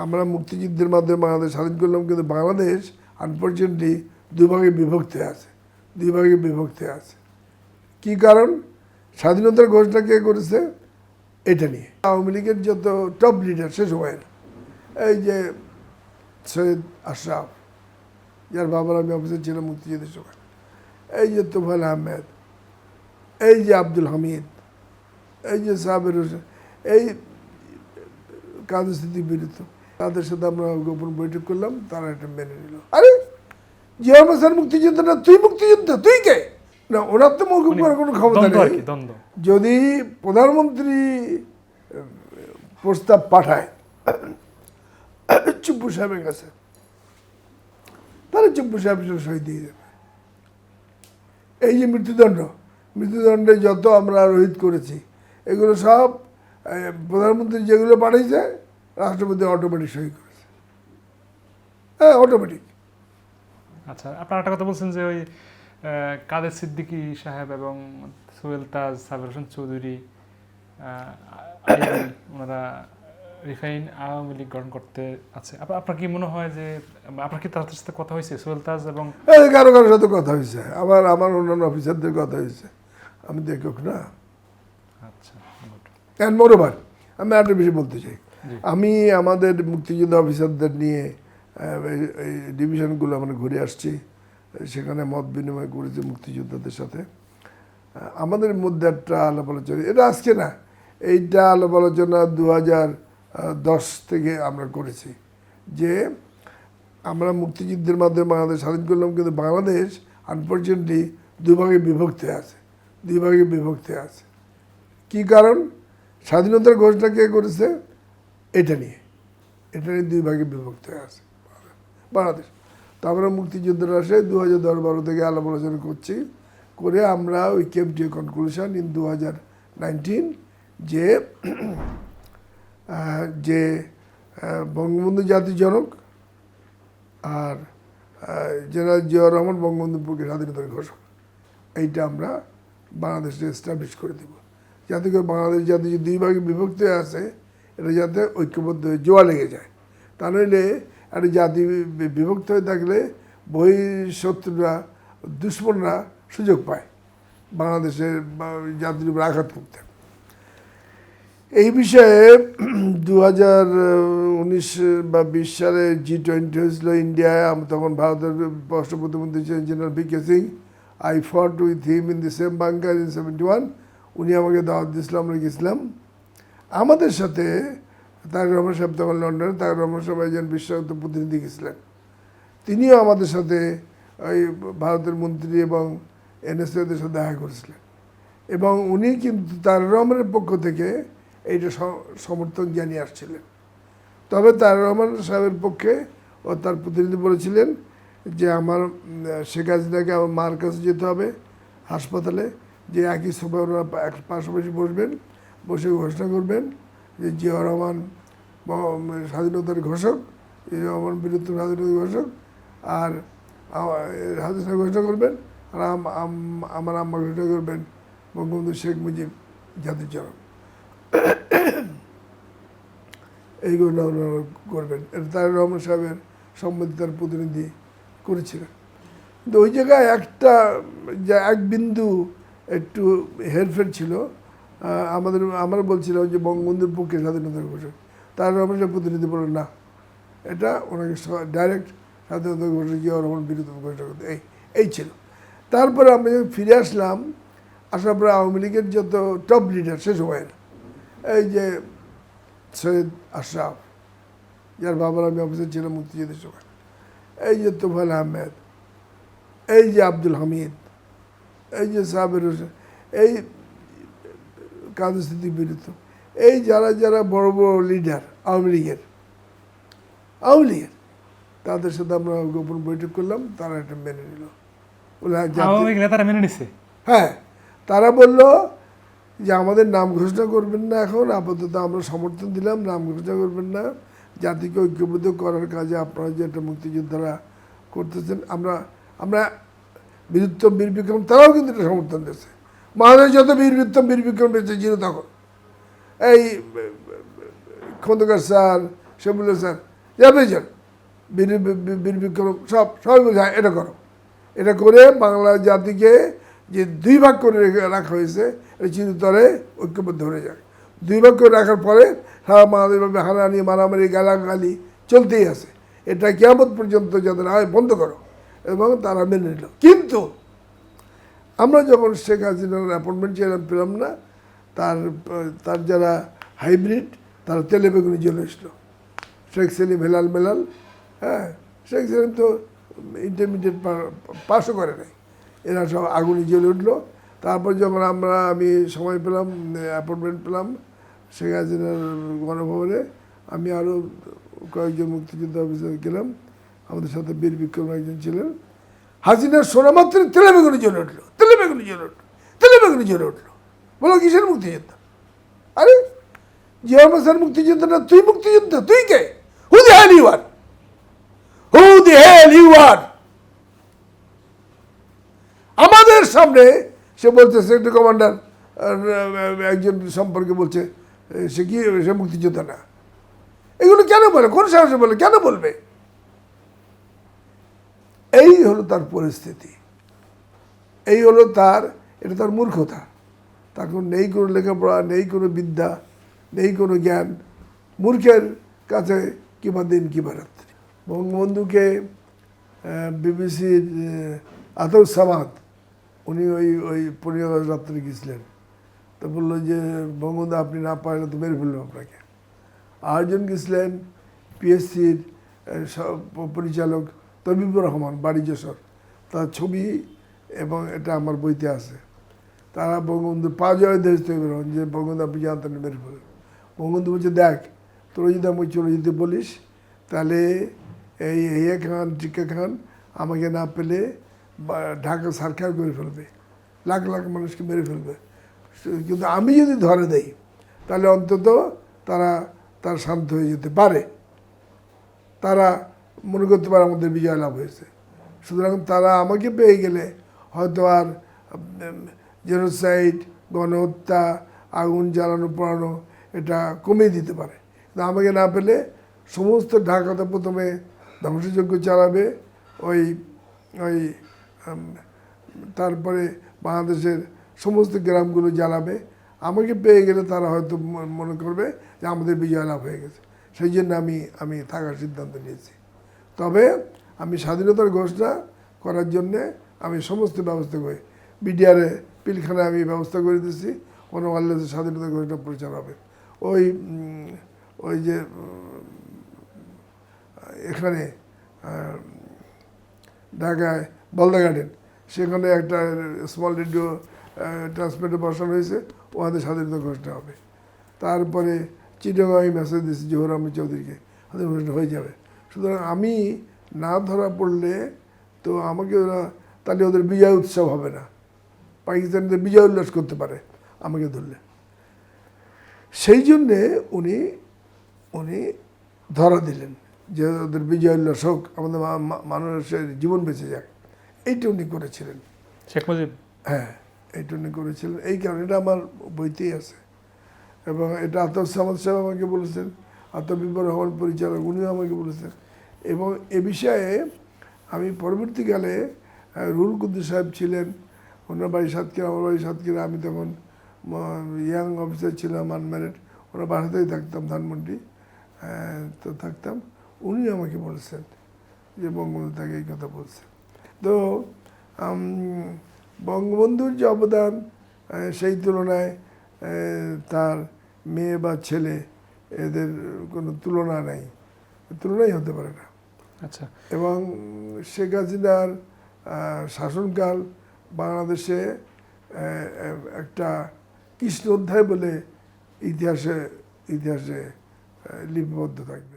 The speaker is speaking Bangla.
আমরা মুক্তিযুদ্ধের মাধ্যমে বাংলাদেশ স্বাধীন করলাম, কিন্তু বাংলাদেশ আনফর্চুনেটলি দুভাগে বিভক্তি আছে, কি কারণ? স্বাধীনতার ঘোষণা কে করেছে? এটা নিয়ে আওয়ামী লীগের যত টপ লিডার সে সময়ের, এই যে সৈয়দ আশরাফ, যার বাবার আমি অফিসে ছিলাম মুক্তিযুদ্ধের সময়, এই যে তোফায়েল আহমেদ, এই যে আব্দুল হামিদ, এই যে সাবের হোসেন, এই কাদের সিদ্দিক বিরুদ্ধ, তাদের সাথে আমরা গোপন বৈঠক করলাম, তারা এটা মেনে নিল। আরে জিয়া হাসান মুক্তিযুদ্ধ না, তুই মুক্তিযুদ্ধ, তুই কে? না, ওনার তো মৌকুব করার কোনো ক্ষমতা নেই। যদি প্রধানমন্ত্রী প্রস্তাব পাঠায় চুপ্পু সাহেবের কাছে, তাহলে চুপ্পু সাহেব সই দিয়ে দেবে। এই যে মৃত্যুদণ্ডে যত আমরা রোহিত করেছি, এগুলো সব প্রধানমন্ত্রী যেগুলো পাঠিয়েছে রাষ্ট্রপতি অটোমেটিক সই করেছে। হ্যাঁ, অটোমেটিক। আচ্ছা, আপনার একটা কথা বলছেন যে ওই কাদের সিদ্দিকী সাহেব এবং সোহেল তাজ, সাবের হোসেন চৌধুরী, ওনারা রিফাইন আওয়ামী লীগ গঠন করতে আছে। আপনার কি মনে হয় যে আপনার কি তাদের সাথে কথা হয়েছে, সোহেল তাজ এবং কারো সাথে কথা হয়েছে, আবার আমার অন্যান্য অফিসারদের কথা হয়েছে, আমি দেখুক না। আচ্ছা, মোরোভার আমি আরেকটা বিষয় বলতে চাই, আমি আমাদের মুক্তিযোদ্ধা অফিসারদের নিয়ে এই ডিভিশনগুলো আমরা ঘুরে আসছি, সেখানে মত বিনিময় করেছি মুক্তিযোদ্ধাদের সাথে। আমাদের মধ্যে একটা আলাপ আলোচনা, এটা আজকে না, এইটা আলাপ আলোচনা 2010 থেকে আমরা করেছি, যে আমরা মুক্তিযুদ্ধের মাধ্যমে বাংলাদেশ স্বাধীন করলাম, কিন্তু বাংলাদেশ আনফর্চুনেটলি দুভাগে বিভক্তি আছে। কি কারণ? স্বাধীনতার ঘোষণা কে করেছে? এটা নিয়ে দুই ভাগে বিভক্ত হয়ে আছে বাংলাদেশ। তো আমরা মুক্তিযুদ্ধরা আসে 2010-12 থেকে আলাপ আলোচনা করছি, করে আমরা we came to A conclusion in 2019 যে বঙ্গবন্ধু জাতির জনক আর জেনারেল জিয়াউর রহমান বঙ্গবন্ধুর পক্ষে স্বাধীনতার ঘোষক, এইটা আমরা বাংলাদেশে এস্টাবলিশ করে দেব, যাতে করে বাংলাদেশ যাতে যে দুই ভাগে বিভক্ত হয়ে আছে, এটা যাতে ঐক্যবদ্ধ হয়ে জোয়া লেগে যায়। তা নইলে একটা জাতি বিভক্ত হয়ে থাকলে বহিঃশত্রুরা, দুশ্মনরা সুযোগ পায় বাংলাদেশের জাতির উপর আঘাত করতে। এই বিষয়ে 2019 বা 20 সালে G20 হয়েছিল ইন্ডিয়ায়। আমি তখন ভারতের পররাষ্ট্র প্রতিমন্ত্রী ছিলেন জেনারেল ভিকে সিং। আই ফট with him in the same bunker in 71। উনি আমাকে দাওয়াত দিয়েছিলাম, আমরা গেছিলাম। আমাদের সাথে তারেক রহমান সাহেব তখন লন্ডনে, তারেক রহমান সাহেব একজন বিশ্বস্ত প্রতিনিধি গেছিলেন, তিনিও আমাদের সাথে ওই ভারতের মন্ত্রী এবং এনএসএদের সাথে দেখা করেছিলেন, এবং উনি কিন্তু তারেক রহমানের পক্ষ থেকে এইটা সমর্থন জানিয়ে আসছিলেন। তবে তারেক রহমান সাহেবের পক্ষে ও তার প্রতিনিধি বলেছিলেন যে আমার শেখ হাসিনাকে আমার মার কাছে যেতে হবে হাসপাতালে, যে একই সময় ওরা পাশাপাশি বসবেন, বসে ঘোষণা করবেন যে জিয়াউর রহমান স্বাধীনতার ঘোষক, জিয়াউর রহমান বীরত্ব স্বাধীনতার ঘোষক, আর হাসিনা ঘোষণা করবেন, আর আমার আম্মা ঘোষণা করবেন বঙ্গবন্ধু শেখ মুজিব জাতির জনক। এই ঘোষণা করবেন, এটা তারেক রহমান সাহেবের সম্মতি তার প্রতিনিধি করেছিলেন। কিন্তু ওই জায়গায় এক বিন্দু একটু হেরফের ছিল। আমরা বলছিলাম যে বঙ্গবন্ধুর পক্ষে স্বাধীনতার ঘোষক, তার রহমান সাহেব প্রতিনিধি বলেন না, এটা ওনাকে ডাইরেক্ট স্বাধীনতার ঘোষক জিয়াউর রহমান বিরুদ্ধে ঘোষণা করতে, এই ছিল। তারপরে আমরা যখন ফিরে আসলাম, আসার পরে আওয়ামী লীগের যত টপ লিডার সে সময়ের, এই যে সৈয়দ আশরাফ, যার বাবার আমি অফিসে ছিলাম মুক্তিযুদ্ধের সময়, এই যে তোফায়েল আহমেদ, এই যে আব্দুল হামিদ, এই যে সাবের হোসেন, এই কাদের সিদ্দিক বিরুদ্ধ, এই যারা বড় বড় লিডার আওয়ামী লীগের, তাদের সাথে আমরা গোপন বৈঠক করলাম, তারা এটা মেনে নিল। হ্যাঁ, তারা বলল যে আমাদের নাম ঘোষণা করবেন না, এখন আপাতত আমরা সমর্থন দিলাম, নাম ঘোষণা করবেন না, জাতিকে ঐক্যবদ্ধ করার কাজে আপনারা যে একটা মুক্তিযোদ্ধারা করতেছেন, আমরা বীর বিক্রম, তারাও কিন্তু এটা সমর্থন দিয়েছে। মহাদেশ যত বীর বিক্রম বেঁচে ছিল তখন, এই খন্দকার স্যার, সে বললো স্যার যাবে যান বীর বিক্রম সবাই বলছে হ্যাঁ এটা করো। এটা করে বাংলা জাতিকে যে দুই ভাগ করে রাখা হয়েছে এটা চিরতরে ঐক্যবদ্ধ হয়ে যায়। দুই ভাগ করে রাখার পরে সারা বাংলাদেশভাবে হানাহানি মারামারি গালাগালি চলতেই আছে। এটা কিয়ামত পর্যন্ত যাদের হয় বন্ধ করো, এবং তারা মেনে নিল। কিন্তু আমরা যখন শেখ হাসিনার অ্যাপয়েন্টমেন্ট পেলাম না, তার যারা হাইব্রিড তারা তেলে বেগুনি জ্বলে এসলো। শেখ সেলিম হেলাল মেলাল, হ্যাঁ শেখ সেলিম তো ইন্টারমিডিয়েট পাসও করে নাই, এরা সব আগুনে জ্বলে উঠলো। তারপর যখন আমি সময় পেলাম, অ্যাপয়েন্টমেন্ট পেলাম শেখ হাসিনার গণভবনে, আমি আরও কয়েকজন মুক্তিযোদ্ধা অফিসার গেলাম, আমাদের সাথে বীর বিক্রম একজন ছিলেন। হাসিনার শোনা মাত্র তেলে বেগুনি জ্বলে উঠলো, তেলে বেগুনি জ্বলে উঠলো, তেলে বেগুনি জ্বলে উঠলো। বলো কিসের মুক্তিযোদ্ধা? আরে জিয়া স্যার মুক্তিযোদ্ধা না, তুই মুক্তিযোদ্ধা? তুই কে? হু দি হেল you R? Who the hell you আর? আমাদের সামনে সে বলছে সেক্টর কমান্ডার একজন সম্পর্কে বলছে সে কি, সে মুক্তিযোদ্ধা না। এগুলো কেন বলে? কোন সাহসে বলে? কেন বলবে? এই হলো তার পরিস্থিতি, এই হলো এটা তার মূর্খতা। তার নেই কোনো লেখাপড়া, নেই কোনো বিদ্যা, নেই কোনো জ্ঞান। মূর্খের কাছে কিংবা দিন কিংবা রাত্রি। বঙ্গবন্ধুকে বিবিসির আতর সামাদ উনি ওই 15 আগস্ট রাত্রে গেছিলেন, তো বললো যে বঙ্গবন্ধু আপনি না পারলে তো মেরে ফেললাম আপনাকে। আরেকজন গেছিলেন পিএসসির পরিচালক তবিবুর রহমান, বাড়ি যশোর, তার ছবি এবং এটা আমার বইতে আছে। তারা বঙ্গবন্ধু পা জয় দেশ তৈরি হন যে বঙ্গবন্ধু আপনি জানতেন মেরে ফেলেন। বঙ্গবন্ধু বলছে দেখ, তোরা যদি আমাকে চলে যেতে বলিস তাহলে এই হেয়া খান টিকা খান আমাকে না পেলে ঢাকা সরকার করে ফেলবে, লাখ লাখ মানুষকে মেরে ফেলবে। কিন্তু আমি যদি ধরে দেই তাহলে অন্তত তার শান্ত হয়ে যেতে পারে, তারা মনে করতে পারে আমাদের বিজয় লাভ হয়েছে। সুতরাং তারা আমাকে পেয়ে গেলে হয়তো আর জেনোসাইড, গণহত্যা, আগুন জ্বালানো পোড়ানো এটা কমিয়ে দিতে পারে। কিন্তু আমাকে না পেলে সমস্ত ঢাকাতে প্রথমে ধ্বংসযজ্ঞ চালাবে, ওই তারপরে বাংলাদেশের সমস্ত গ্রামগুলো জ্বালাবে। আমাকে পেয়ে গেলে তারা হয়তো মনে করবে যে আমাদের বিজয় লাভ হয়ে গেছে। সেই জন্য আমি থাকার সিদ্ধান্ত নিয়েছি। তবে আমি স্বাধীনতার ঘোষণা করার জন্যে আমি সমস্ত ব্যবস্থা করি। বিডিআরে পিলখানায় আমি ব্যবস্থা করে দিয়েছি, কোনো ওয়ারলেসে স্বাধীনতা ঘোষণা প্রচার হবে। ওই যে এখানে ঢাকায় বলদা গার্ডেন, সেখানে একটা স্মল রেডিও ট্রান্সমিটার বসানো হয়েছে, ওখানে স্বাধীনতা ঘোষণা হবে। তারপরে চিটাগাঁয়ে আমি মেসেজ দিয়েছি জহুর আহমেদ চৌধুরীকে, স্বাধীনতা ঘোষণা হয়ে যাবে। সুতরাং আমি না ধরা পড়লে তো আমাকে তাহলে ওদের বিজয় উৎসব হবে না, পাকিস্তানিদের বিজয় উল্লাস করতে পারে আমাকে ধরলে। সেই জন্যে উনি ধরা দিলেন যে ওদের বিজয় উল্লাস হোক, আমাদের মানুষের জীবন বেঁচে যাক, এইটা উনি করেছিলেন শেখ মুজিব। হ্যাঁ, এইটা উনি করেছিলেন। এই কারণে এটা আমার বইতেই আছে, এবং এটা আতর সামাদ সাহেব আমাকে বলেছেন, আতবিবুর রহমান পরিচালক উনিও আমাকে বলেছেন। এবং এ বিষয়ে আমি পরবর্তীকালে রুহুল কুদ্দুস সাহেব ছিলেন, ওনার বাড়ি সাতক্ষীরা, আমার বাড়ি সাতক্ষীরা। আমি তখন ইয়াং অফিসার ছিলাম, আনম্যারিড, ওনার বাসাতেই থাকতাম, ধানমন্ডি তো থাকতাম। উনি আমাকে বলেছেন যে বঙ্গবন্ধু তাকে এই কথা বলছেন। তো বঙ্গবন্ধুর যে অবদান সেই তুলনায় তার মেয়ে বা ছেলে এদের কোনো তুলনা নাই, তুলনাই হতে পারে না। আচ্ছা। এবং শেখ হাসিনার শাসনকাল বাংলাদেশে একটা কৃষ্ণ অধ্যায় বলে ইতিহাসে লিপিবদ্ধ থাকবে।